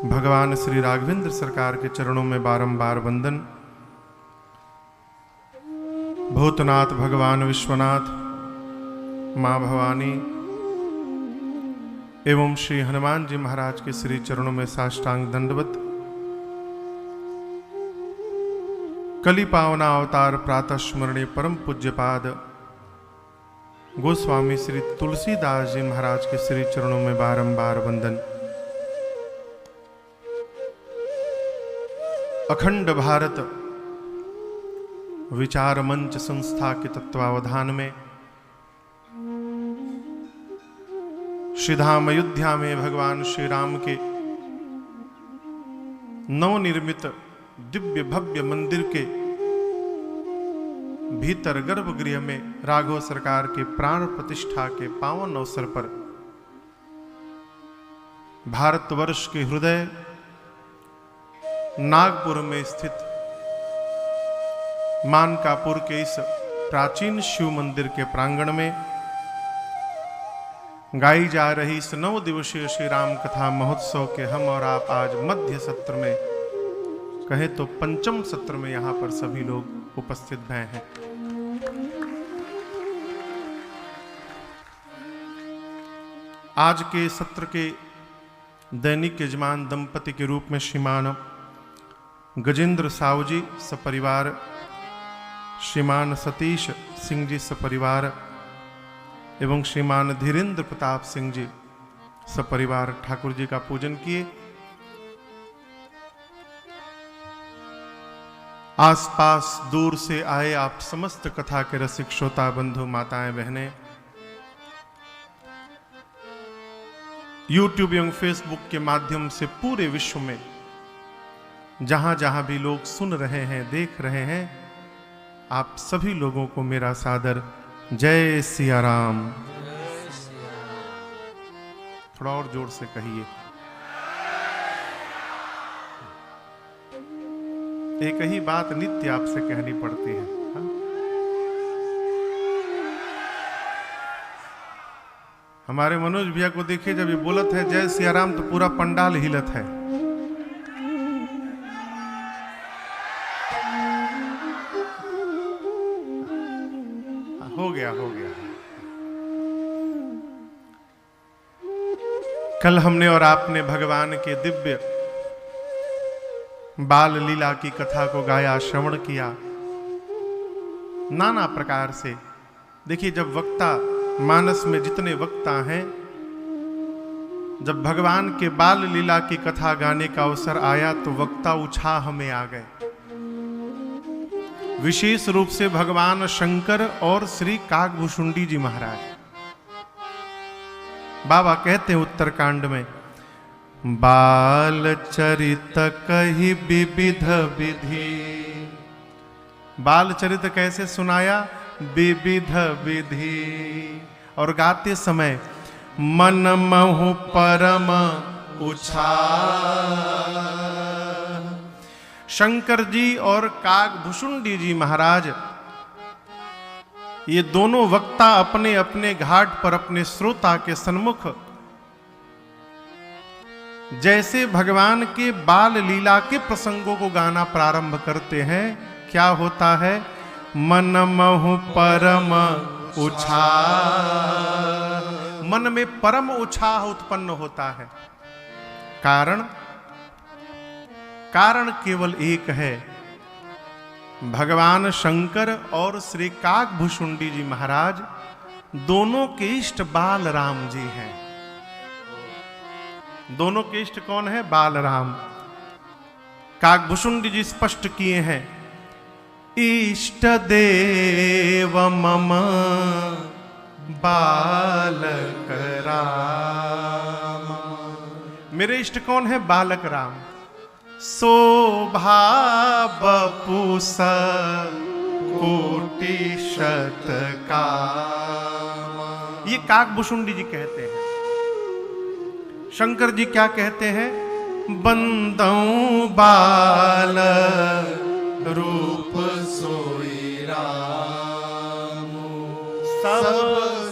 भगवान श्री राघवेंद्र सरकार के चरणों में बारंबार वंदन। भूतनाथ भगवान विश्वनाथ, माँ भवानी एवं श्री हनुमान जी महाराज के श्री चरणों में साष्टांग दंडवत। कली पावना अवतार प्रातः स्मरणीय परम पूज्यपाद गोस्वामी श्री तुलसीदास जी महाराज के श्री चरणों में बारंबार वंदन। अखंड भारत विचार मंच संस्था के तत्वावधान में श्रीधाम अयोध्या में भगवान श्री राम के नवनिर्मित दिव्य भव्य मंदिर के भीतर गर्भगृह में राघव सरकार के प्राण प्रतिष्ठा के पावन अवसर पर भारतवर्ष के हृदय नागपुर में स्थित मानकापुर के इस प्राचीन शिव मंदिर के प्रांगण में गाई जा रही इस 9 दिवसीय श्री राम कथा महोत्सव के हम और आप आज मध्य सत्र में, कहे तो पंचम सत्र में यहां पर सभी लोग उपस्थित भय हैं। आज के सत्र के दैनिक यजमान दंपति के रूप में श्रीमान गजेंद्र साहू जी सपरिवार, श्रीमान सतीश सिंह जी सपरिवार एवं श्रीमान धीरेन्द्र प्रताप सिंह जी सपरिवार ठाकुर जी का पूजन किए। आसपास दूर से आए आप समस्त कथा के रसिक श्रोता बंधु माताएं बहनें, यूट्यूब एवं फेसबुक के माध्यम से पूरे विश्व में जहां जहां भी लोग सुन रहे हैं, देख रहे हैं, आप सभी लोगों को मेरा सादर जय सिया राम। थोड़ा और जोर से कहिए। एक ही बात नित्य आपसे कहनी पड़ती है। हा? हमारे मनोज भैया को देखिए, जब ये बोलत है जय सिया राम तो पूरा पंडाल हिलत है। हो गया। कल हमने और आपने भगवान के दिव्य बाल लीला की कथा को गाया, श्रवण किया नाना प्रकार से। देखिए, जब वक्ता मानस में जितने वक्ता हैं, जब भगवान के बाल लीला की कथा गाने का अवसर आया तो वक्ता उत्साह में आ गए। विशेष रूप से भगवान शंकर और श्री काकभूषुंडी जी महाराज। बाबा कहते हैं उत्तरकांड में, बाल चरित कही विविध विधि। बाल चरित कैसे सुनाया? विविध विधि। और गाते समय मन महु परम उत्साह। शंकर जी और काकभूषुंडी जी महाराज, ये दोनों वक्ता अपने अपने घाट पर अपने श्रोता के सन्मुख जैसे भगवान के बाल लीला के प्रसंगों को गाना प्रारंभ करते हैं, क्या होता है? मन महु परम उत्साह। मन में परम उत्साह उत्पन्न होता है। कारण केवल एक है, भगवान शंकर और श्री काकभूषुंडी जी महाराज दोनों के इष्ट बाल राम जी हैं। दोनों के इष्ट कौन है? बाल राम। काकभूषुंडी जी स्पष्ट किए हैं, इष्ट देव मम बालक राम। मेरे इष्ट कौन है? बालक राम। शोभा बपूस कोटि शत काम। ये काकभूषुंडी जी कहते हैं। शंकर जी क्या कहते हैं? बंदौ बाल रूप सोई राम, सब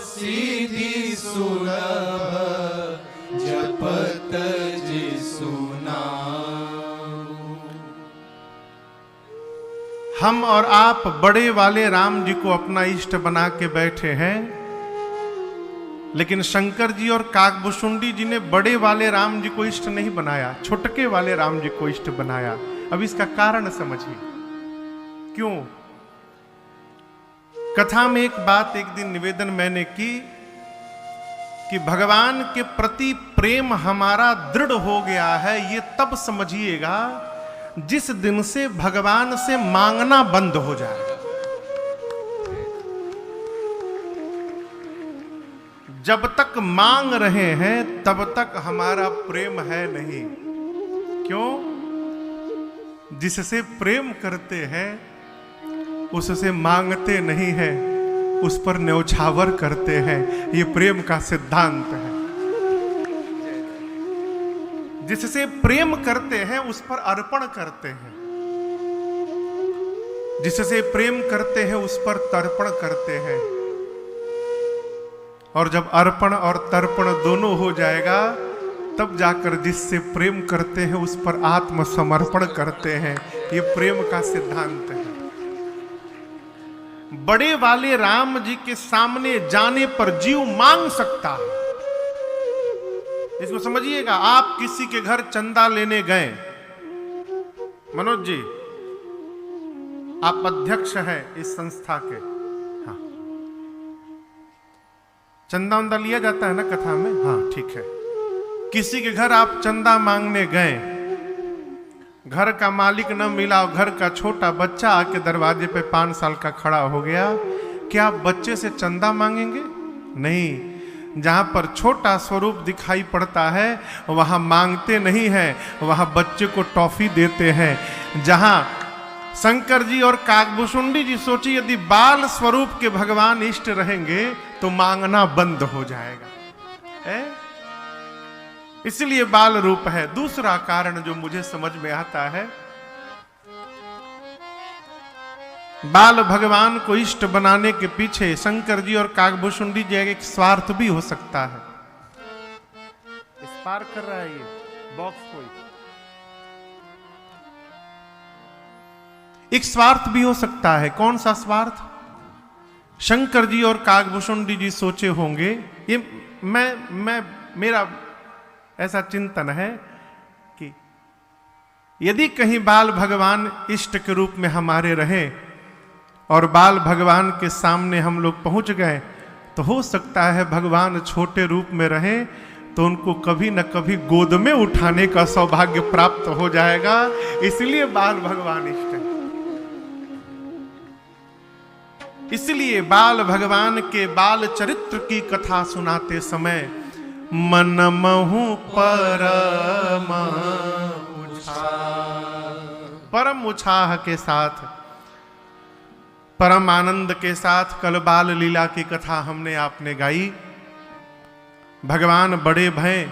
सीधी सुलभ जपत जिसु नाम। हम और आप बड़े वाले राम जी को अपना इष्ट बना के बैठे हैं, लेकिन शंकर जी और काकभूषुंडी जी ने बड़े वाले राम जी को इष्ट नहीं बनाया, छोटके वाले राम जी को इष्ट बनाया। अब इसका कारण समझिए क्यों। कथा में एक बात एक दिन निवेदन मैंने की कि भगवान के प्रति प्रेम हमारा दृढ़ हो गया है, ये तब समझिएगा जिस दिन से भगवान से मांगना बंद हो जाए। जब तक मांग रहे हैं तब तक हमारा प्रेम है नहीं। क्यों? जिससे प्रेम करते हैं उससे मांगते नहीं है, उस पर न्यौछावर करते हैं। ये प्रेम का सिद्धांत है। जिससे प्रेम करते हैं उस पर अर्पण करते हैं, जिससे प्रेम करते हैं उस पर तर्पण करते हैं। और जब अर्पण और तर्पण दोनों हो जाएगा तब जाकर जिससे प्रेम करते हैं उस पर आत्मसमर्पण करते हैं। ये प्रेम का सिद्धांत है। बड़े वाले राम जी के सामने जाने पर जीव मांग सकता है। इसको समझिएगा। आप किसी के घर चंदा लेने गए, मनोज जी आप अध्यक्ष हैं इस संस्था के, हाँ चंदा उंदा लिया जाता है ना कथा में, हाँ ठीक है। किसी के घर आप चंदा मांगने गए, घर का मालिक न मिला, घर का छोटा बच्चा आके दरवाजे पे 5 साल का खड़ा हो गया, क्या आप बच्चे से चंदा मांगेंगे? नहीं। जहां पर छोटा स्वरूप दिखाई पड़ता है वहां मांगते नहीं हैं, वहां बच्चे को टॉफी देते हैं। जहां शंकर जी और काकभूषुंडी जी सोचिए यदि बाल स्वरूप के भगवान इष्ट रहेंगे तो मांगना बंद हो जाएगा। इसलिए बाल रूप है। दूसरा कारण जो मुझे समझ में आता है, बाल भगवान को इष्ट बनाने के पीछे शंकर जी और काकभूषुंडी जी एक स्वार्थ भी हो सकता है। स्पार्क कर रहा है ये बॉक्स कोई, एक स्वार्थ भी हो सकता है। कौन सा स्वार्थ? शंकर जी और काकभूषुंडी जी सोचे होंगे, ये मेरा ऐसा चिंतन है कि यदि कहीं बाल भगवान इष्ट के रूप में हमारे रहे और बाल भगवान के सामने हम लोग पहुंच गए तो हो सकता है भगवान छोटे रूप में रहे तो उनको कभी न कभी गोद में उठाने का सौभाग्य प्राप्त हो जाएगा। इसलिए बाल भगवान इष्ट है। इसलिए बाल भगवान के बाल चरित्र की कथा सुनाते समय मनमहु परम उत्साह के साथ, परम आनंद के साथ कल बाल लीला की कथा हमने आपने गाई। भगवान बड़े भय,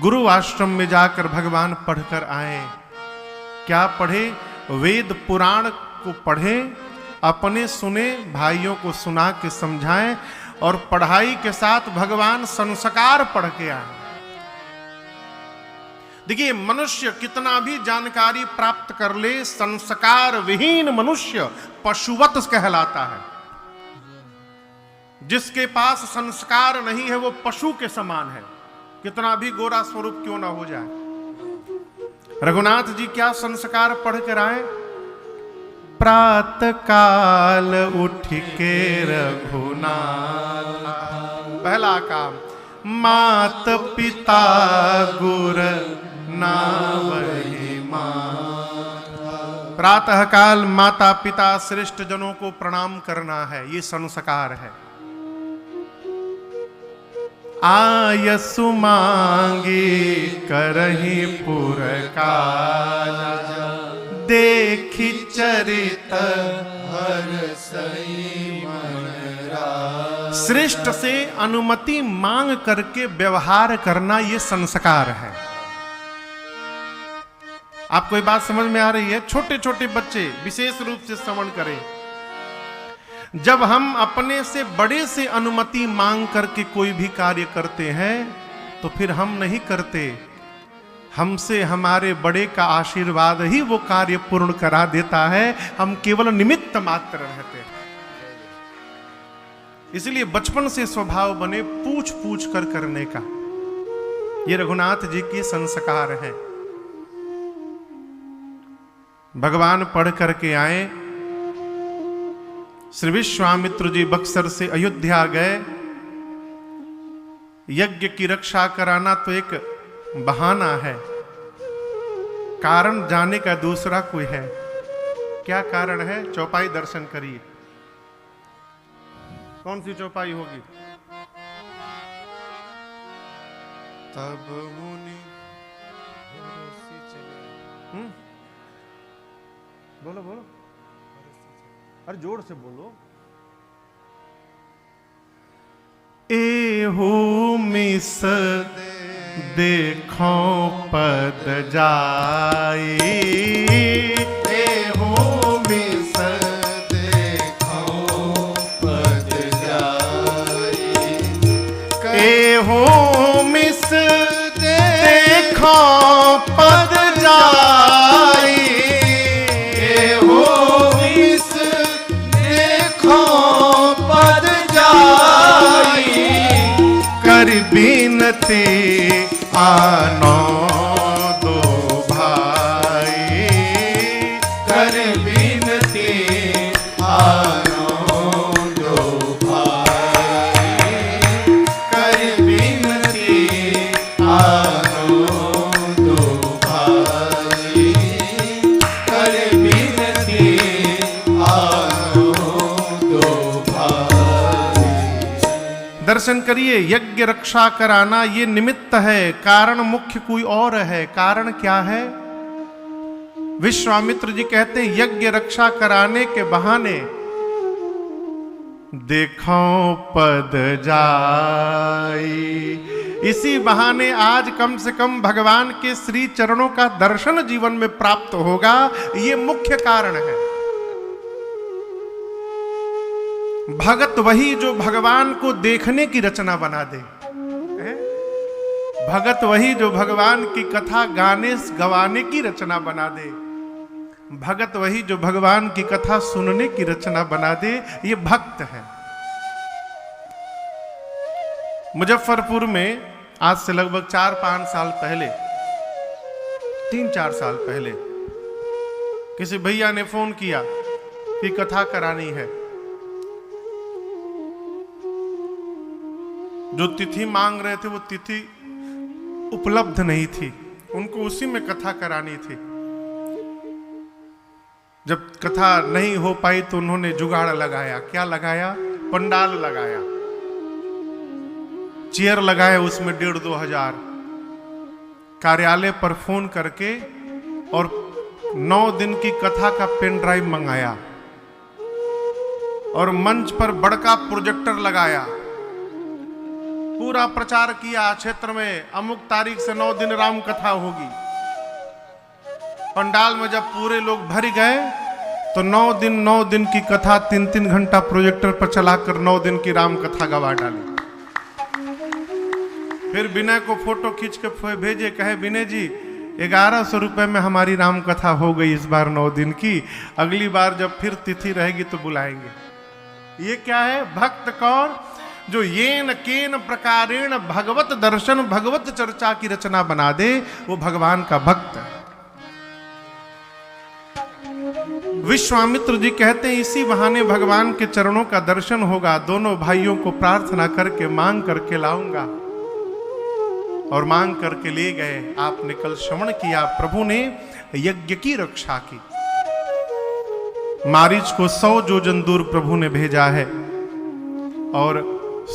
गुरु आश्रम में जाकर भगवान पढ़कर आए। क्या पढ़े? वेद पुराण को पढ़े, अपने सुने, भाइयों को सुना के समझाएं और पढ़ाई के साथ भगवान संस्कार पढ़ के आए। देखिए मनुष्य कितना भी जानकारी प्राप्त कर ले, संस्कार विहीन मनुष्य पशुवत कहलाता है। जिसके पास संस्कार नहीं है वो पशु के समान है, कितना भी गोरा स्वरूप क्यों ना हो जाए। रघुनाथ जी क्या संस्कार पढ़ कर आए? प्रात काल उठ के रघुनाथ, पहला काम मात पिता गुर नावहि मान। प्रातः काल माता पिता श्रेष्ठ जनों को प्रणाम करना है, ये संस्कार है। आयसु मांगी करहि पुरकार, देखी चरित हरसई मन राज। श्रेष्ठ से अनुमति मांग करके व्यवहार करना ये संस्कार है। आपको ये बात समझ में आ रही है? छोटे छोटे बच्चे विशेष रूप से श्रवण करें। जब हम अपने से बड़े से अनुमति मांग करके कोई भी कार्य करते हैं तो फिर हम नहीं करते, हमसे हमारे बड़े का आशीर्वाद ही वो कार्य पूर्ण करा देता है, हम केवल निमित्त मात्र रहते हैं। इसलिए बचपन से स्वभाव बने पूछ पूछ कर करने का। ये रघुनाथ जी के संस्कार हैं। भगवान पढ़ करके आए, श्री विश्वामित्र जी बक्सर से अयोध्या गए। यज्ञ की रक्षा कराना तो एक बहाना है, कारण जाने का दूसरा कोई है। क्या कारण है? चौपाई दर्शन करिए। कौन सी चौपाई होगी? तब मुनि बोलो बोलो, अरे जोर से बोलो। एहू मिस देखो पद जाई, एहू मिस देखो पद जाई, एहू मिस देखो पद जाई, एहू मिस देखो पद जाई, कर बिनती आनो दो भाई, कर बिनती आनो दो भाई, कर बिनती आनो दो भाई, कर बिनती आनो दो भाई। दर्शन करिए। यज्ञ रक्षा कराना ये निमित्त है, कारण मुख्य कोई और है। कारण क्या है? विश्वामित्र जी कहते हैं यज्ञ रक्षा कराने के बहाने देखो पद जाई, इसी बहाने आज कम से कम भगवान के श्री चरणों का दर्शन जीवन में प्राप्त होगा। ये मुख्य कारण है। भगत वही जो भगवान को देखने की रचना बना दे। भगत वही जो भगवान की कथा गाने गवाने की रचना बना दे। भगत वही जो भगवान की कथा सुनने की रचना बना दे। ये भक्त है। मुजफ्फरपुर में आज से लगभग 4-5 साल पहले, 3-4 साल पहले किसी भैया ने फोन किया कि कथा करानी है। जो तिथि मांग रहे थे वो तिथि उपलब्ध नहीं थी, उनको उसी में कथा करानी थी। जब कथा नहीं हो पाई तो उन्होंने जुगाड़ लगाया। क्या लगाया? पंडाल लगाया, चेयर लगाए, उसमें 1,500-2 हजार। कार्यालय पर फोन करके और 9 दिन की कथा का पेन ड्राइव मंगाया और मंच पर बड़का प्रोजेक्टर लगाया। पूरा प्रचार किया क्षेत्र में, अमुक तारीख से 9 दिन राम कथा होगी। पंडाल में जब पूरे लोग भर गए तो 9 दिन की कथा 3-3 घंटा प्रोजेक्टर पर चलाकर 9 दिन की राम कथा गवा डाली। फिर विनय को फोटो खींच के भेजे, कहे विनय जी 1100 रुपए में हमारी राम कथा हो गई इस बार 9 दिन की, अगली बार जब फिर तिथि रहेगी तो बुलाएंगे। ये क्या है? भक्त कौन? जो येन केन प्रकारेण भगवत दर्शन भगवत चर्चा की रचना बना दे, वो भगवान का भक्त है। विश्वामित्र जी कहते हैं इसी बहाने भगवान के चरणों का दर्शन होगा। दोनों भाइयों को प्रार्थना करके मांग करके लाऊंगा। और मांग करके ले गए। आपने कल श्रवण किया, प्रभु ने यज्ञ की रक्षा की। मारीच को 100 योजन दूर प्रभु ने भेजा है और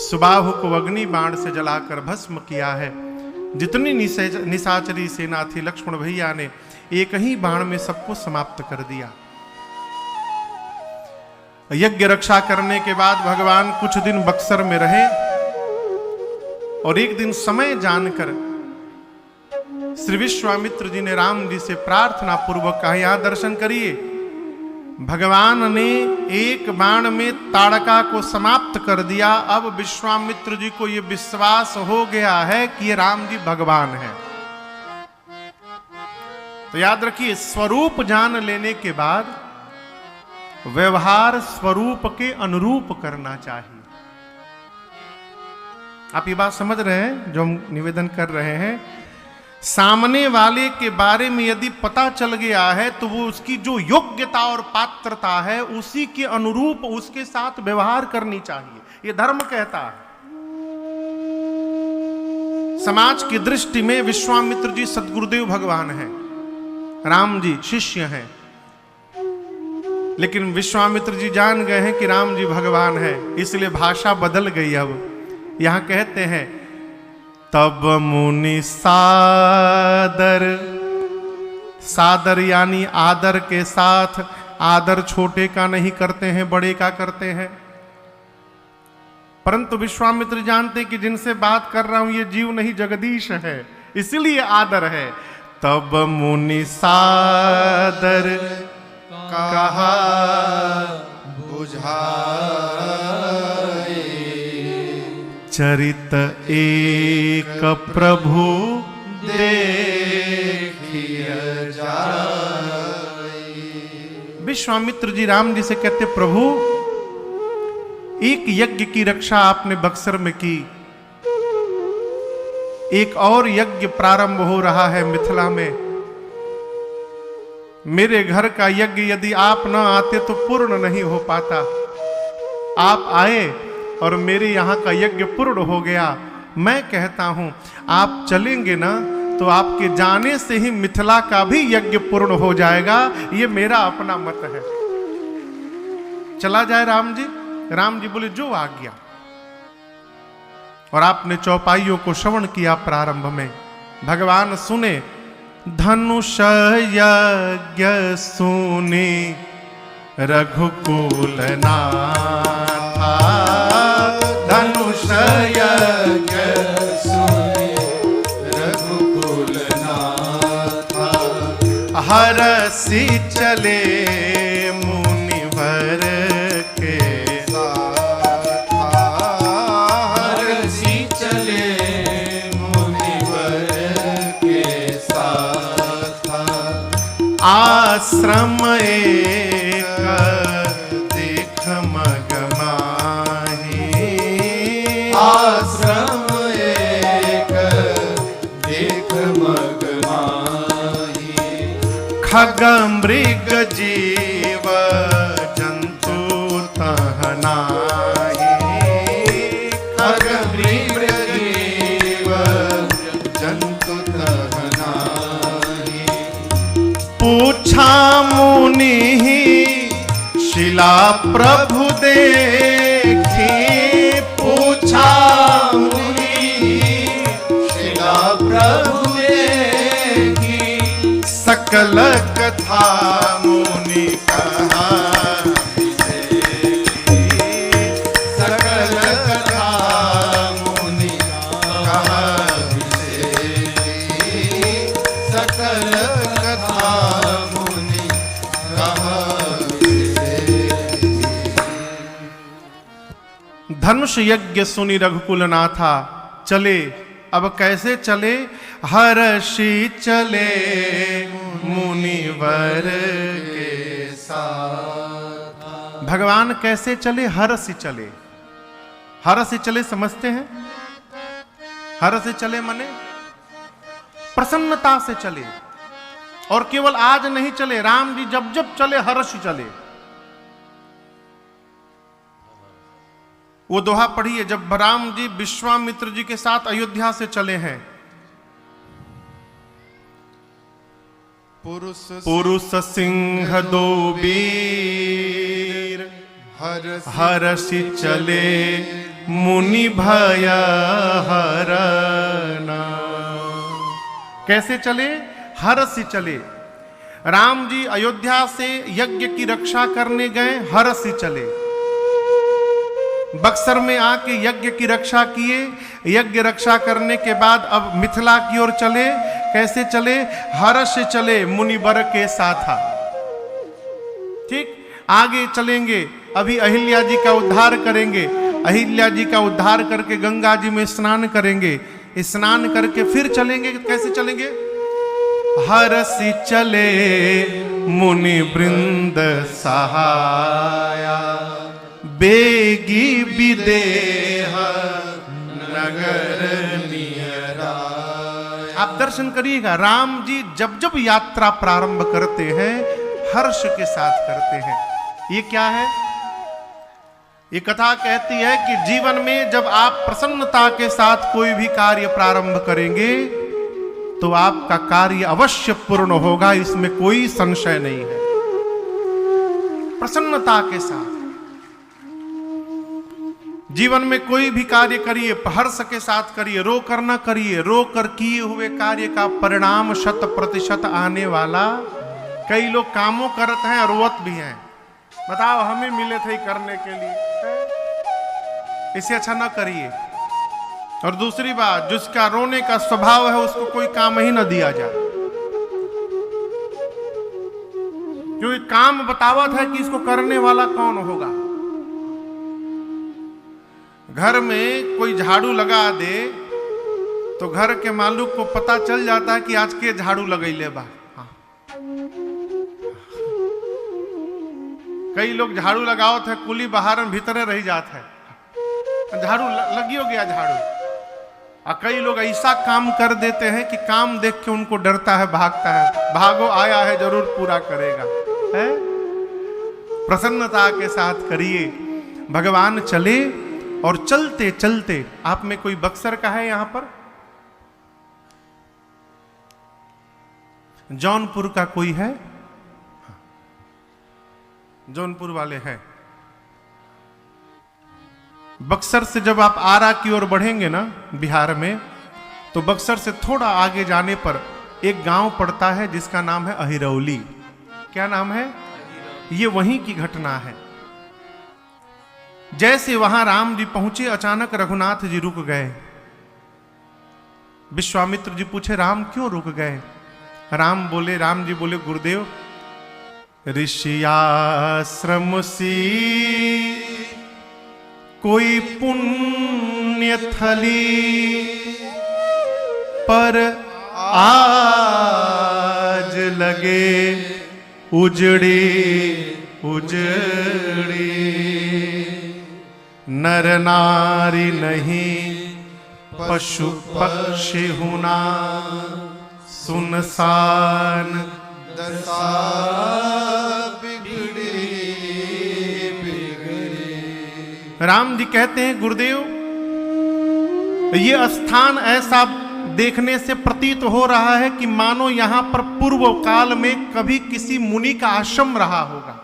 सुबाहु को अग्नि बाण से जलाकर भस्म किया है। जितनी निशाचरी सेना थी, लक्ष्मण भैया ने एक ही बाण में सबको समाप्त कर दिया। यज्ञ रक्षा करने के बाद भगवान कुछ दिन बक्सर में रहे और एक दिन समय जानकर श्री विश्वामित्र जी ने राम जी से प्रार्थना पूर्वक कहा, यहां दर्शन करिए। भगवान ने एक बाण में ताड़का को समाप्त कर दिया। अब विश्वामित्र जी को यह विश्वास हो गया है कि ये राम जी भगवान है। तो याद रखिए, स्वरूप जान लेने के बाद व्यवहार स्वरूप के अनुरूप करना चाहिए। आप ये बात समझ रहे हैं जो हम निवेदन कर रहे हैं? सामने वाले के बारे में यदि पता चल गया है तो वो उसकी जो योग्यता और पात्रता है उसी के अनुरूप उसके साथ व्यवहार करनी चाहिए, ये धर्म कहता है। समाज की दृष्टि में विश्वामित्र जी सद्गुरुदेव भगवान हैं, राम जी शिष्य हैं, लेकिन विश्वामित्र जी जान गए हैं कि राम जी भगवान हैं, इसलिए भाषा बदल गई। अब यहां कहते हैं तब मुनि सादर, सादर यानी आदर के साथ, आदर छोटे का नहीं करते हैं, बड़े का करते हैं। परंतु विश्वामित्र जानते कि जिनसे बात कर रहा हूं ये जीव नहीं जगदीश है, इसलिए आदर है। तब मुनि सादर कहा बुझाए, चरित एक प्रभु देखिए जाए। विश्वामित्र जी राम जी से कहते प्रभु, एक यज्ञ की रक्षा आपने बक्सर में की, एक और यज्ञ प्रारंभ हो रहा है मिथिला में। मेरे घर का यज्ञ यदि आप न आते तो पूर्ण नहीं हो पाता। आप आए और मेरे यहाँ का यज्ञ पूर्ण हो गया। मैं कहता हूं आप चलेंगे ना तो आपके जाने से ही मिथिला का भी यज्ञ पूर्ण हो जाएगा, ये मेरा अपना मत है। चला जाए राम जी? राम जी बोले जो आज्ञा। और आपने चौपाइयों को श्रवण किया प्रारंभ में। भगवान सुने, धनुष यज्ञ सुने रघुकुल नाथा, धनुष यज्ञ सुने रघुकुल नाथा, हरसि चले मुनिवर के साथ, हरसि चले मुनिवर के साथ, आश्रम एक देख मग माही, आश्रम एक देख मग माही, खग मृग जीव जंतु तह नाही, खग मृग जीव जंतु तह नाही, पूछा मुनि शिला प्रभु देखी, पूछा मुनि शिला प्रभु देखी, सकल कथा मुनि कहा सकल कथा मुनि कहा, सकल कथा मुनि कहा। धनुष यज्ञ सुनि रघुकुल नाथा, चले। अब कैसे चले? हर्षि चले मुनिवर के साथ। भगवान कैसे चले? हर्षि चले। हर्षि चले समझते हैं? हर्षि चले माने प्रसन्नता से चले। और केवल आज नहीं चले, राम जी जब जब चले हर्षि चले। वो दोहा पढ़िए, जब राम जी विश्वामित्र जी के साथ अयोध्या से चले हैं। पुरुष सिंह दो वीर, हर्षि चले मुनि भय हरना। कैसे चले? हर्षि चले। राम जी अयोध्या से यज्ञ की रक्षा करने गए, हर्षि चले। बक्सर में आके यज्ञ की रक्षा किए। यज्ञ रक्षा करने के बाद अब मिथिला की ओर चले। कैसे चले? हर्ष चले मुनिवर के साथ। ठीक, आगे चलेंगे। अभी अहिल्या जी का उद्धार करेंगे। अहिल्या जी का उद्धार करके गंगा जी में स्नान करेंगे। स्नान करके फिर चलेंगे। कैसे चलेंगे? हरसि चले मुनि वृंद सहाया, बेगी विदेह नगर नियराया। आप दर्शन करिएगा, राम जी जब जब यात्रा प्रारंभ करते हैं हर्ष के साथ करते हैं। ये क्या है? ये कथा कहती है कि जीवन में जब आप प्रसन्नता के साथ कोई भी कार्य प्रारंभ करेंगे तो आपका कार्य अवश्य पूर्ण होगा, इसमें कोई संशय नहीं है। प्रसन्नता के साथ जीवन में कोई भी कार्य करिए, हर्ष के साथ करिए, रो कर न करिए। रो कर किए हुए कार्य का परिणाम 100% आने वाला। कई लोग कामों करते हैं, रोवत भी हैं। बताओ, हमें मिले थे करने के लिए, इसे अच्छा ना करिए। और दूसरी बात, जिसका रोने का स्वभाव है उसको कोई काम ही न दिया जाए, क्योंकि काम बतावत है कि इसको करने वाला कौन होगा। घर में कोई झाड़ू लगा दे तो घर के मालिक को पता चल जाता है कि आज के झाड़ू लगैले बा। हाँ। कई लोग झाड़ू लगावत है, कुली बाहर में भीतरे रह जाता है, झाड़ू लगियो गया झाड़ू। और कई लोग ऐसा काम कर देते हैं कि काम देख के उनको डरता है, भागता है, भागो आया है जरूर पूरा करेगा। है? प्रसन्नता के साथ करिए, भगवान चले। और चलते चलते, आप में कोई बक्सर का है यहां पर? जौनपुर का कोई है? जौनपुर वाले हैं। बक्सर से जब आप आरा की ओर बढ़ेंगे ना बिहार में, तो बक्सर से थोड़ा आगे जाने पर एक गांव पड़ता है जिसका नाम है अहिरौली। क्या नाम है? ये वहीं की घटना है। जैसे वहां राम जी पहुंचे, अचानक रघुनाथ जी रुक गए। विश्वामित्र जी पूछे, राम क्यों रुक गए? राम जी बोले, गुरुदेव, ऋषियाश्रम सी कोई पुण्य थली, पर आज लगे उजड़ी उजड़ी, नर नारी नहीं पशु पक्षी हुना, सुनसान दशा बिगड़ी बिगड़ी। राम जी कहते हैं, गुरुदेव, ये स्थान ऐसा देखने से प्रतीत हो रहा है कि मानो यहां पर पूर्व काल में कभी किसी मुनि का आश्रम रहा होगा।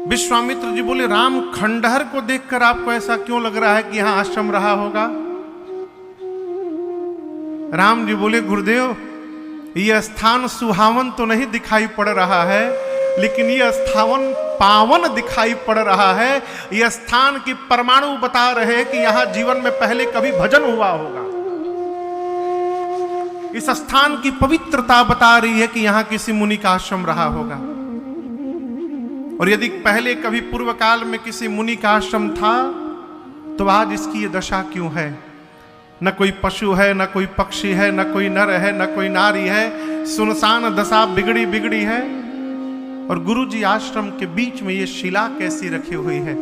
विश्वामित्र जी बोले, राम, खंडहर को देखकर आपको ऐसा क्यों लग रहा है कि यहां आश्रम रहा होगा? राम जी बोले, गुरुदेव, यह स्थान सुहावन तो नहीं दिखाई पड़ रहा है, लेकिन यह स्थान पावन दिखाई पड़ रहा है। यह स्थान की परमाणु बता रहे हैं कि यहां जीवन में पहले कभी भजन हुआ होगा। इस स्थान की पवित्रता बता रही है कि यहां किसी मुनि का आश्रम रहा होगा। और यदि पहले कभी पूर्व काल में किसी मुनि का आश्रम था, तो आज इसकी ये दशा क्यों है? न कोई पशु है, न कोई पक्षी है, न कोई नर है, न कोई नारी है। सुनसान दशा बिगड़ी बिगड़ी है। और गुरु जी आश्रम के बीच में ये शिला कैसी रखी हुई है?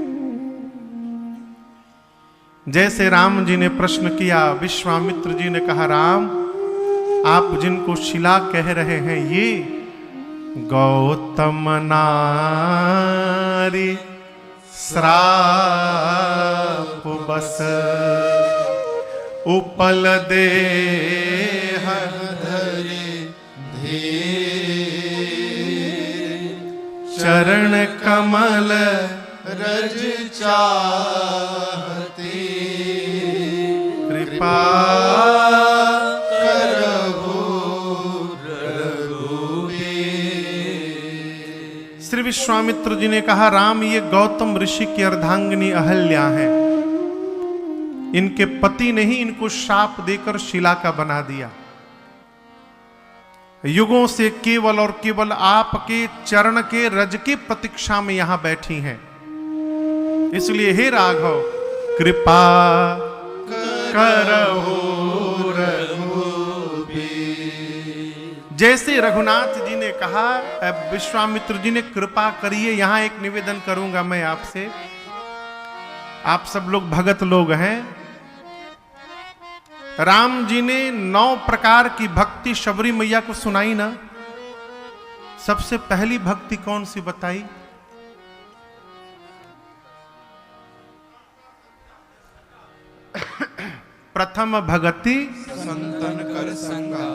जैसे राम जी ने प्रश्न किया, विश्वामित्र जी ने कहा, राम, आप जिनको शिला कह रहे हैं, ये गौतम नारी श्राप बस उपल देह धरे धीर, चरण कमल रज चाहती, कृपा श्री विश्वामित्र जी ने कहा, राम, ये गौतम ऋषि की अर्धांगिनी अहल्या है। इनके पति ने ही इनको शाप देकर शिला का बना दिया। युगों से केवल और केवल आपके चरण के रज की प्रतीक्षा में यहां बैठी हैं। इसलिए हे राघव, कृपा करहु रघु जैसे रघुनाथ जी ने कहा, विश्वामित्र जी ने कृपा करिए। यहां एक निवेदन करूंगा मैं आपसे, आप सब लोग भगत लोग हैं। राम जी ने 9 प्रकार की भक्ति शबरी मैया को सुनाई ना। सबसे पहली भक्ति कौन सी बताई? प्रथम भगति संतन कर संगा।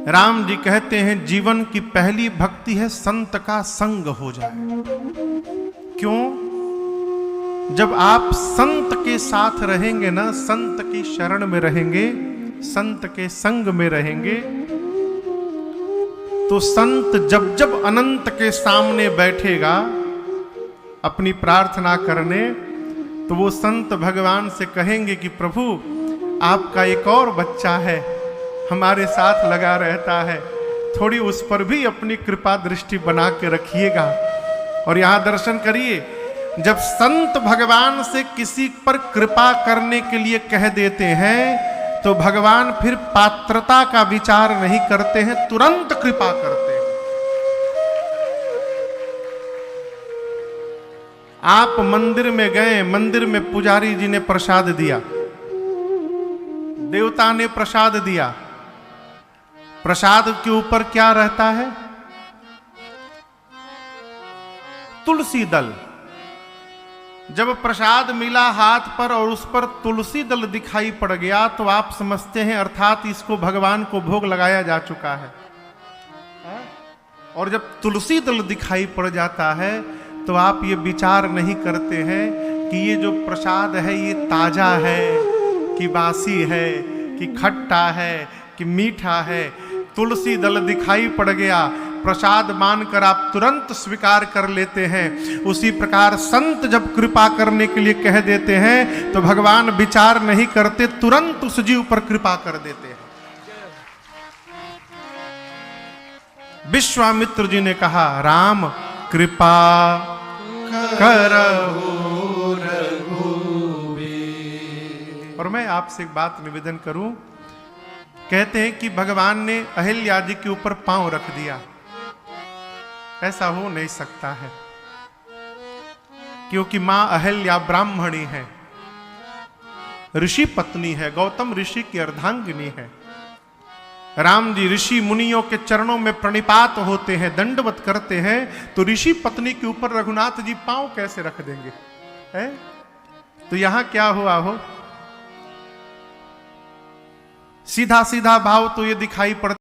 राम जी कहते हैं जीवन की पहली भक्ति है संत का संग हो जाए। क्यों? जब आप संत के साथ रहेंगे ना, संत की शरण में रहेंगे, संत के संग में रहेंगे, तो संत जब जब अनंत के सामने बैठेगा अपनी प्रार्थना करने, तो वो संत भगवान से कहेंगे कि प्रभु आपका एक और बच्चा है, हमारे साथ लगा रहता है, थोड़ी उस पर भी अपनी कृपा दृष्टि बना के रखिएगा। और यहां दर्शन करिए, जब संत भगवान से किसी पर कृपा करने के लिए कह देते हैं, तो भगवान फिर पात्रता का विचार नहीं करते हैं, तुरंत कृपा करते हैं। आप मंदिर में गए, मंदिर में पुजारी जी ने प्रसाद दिया, देवता ने प्रसाद दिया, प्रसाद के ऊपर क्या रहता है? तुलसी दल। जब प्रसाद मिला हाथ पर और उस पर तुलसी दल दिखाई पड़ गया, तो आप समझते हैं अर्थात इसको भगवान को भोग लगाया जा चुका है। और जब तुलसी दल दिखाई पड़ जाता है, तो आप ये विचार नहीं करते हैं कि ये जो प्रसाद है ये ताजा है कि बासी है कि खट्टा है कि मीठा है। तुलसी दल दिखाई पड़ गया, प्रसाद मानकर आप तुरंत स्वीकार कर लेते हैं। उसी प्रकार संत जब कृपा करने के लिए कह देते हैं, तो भगवान विचार नहीं करते, तुरंत उस जीव पर कृपा कर देते हैं। विश्वामित्र जी ने कहा, राम कृपा करहु रघुबीर। और मैं आपसे एक बात निवेदन करूं, कहते हैं कि भगवान ने अहिल्या जी के ऊपर पांव रख दिया। ऐसा हो नहीं सकता है, क्योंकि मां अहिल्या ब्राह्मणी है, ऋषि पत्नी है, गौतम ऋषि की अर्धांगिनी है। राम जी ऋषि मुनियों के चरणों में प्रणिपात होते हैं, दंडवत करते हैं, तो ऋषि पत्नी के ऊपर रघुनाथ जी पांव कैसे रख देंगे? है? तो यहां क्या हुआ हो? सीधा सीधा भाव तो ये दिखाई पड़ता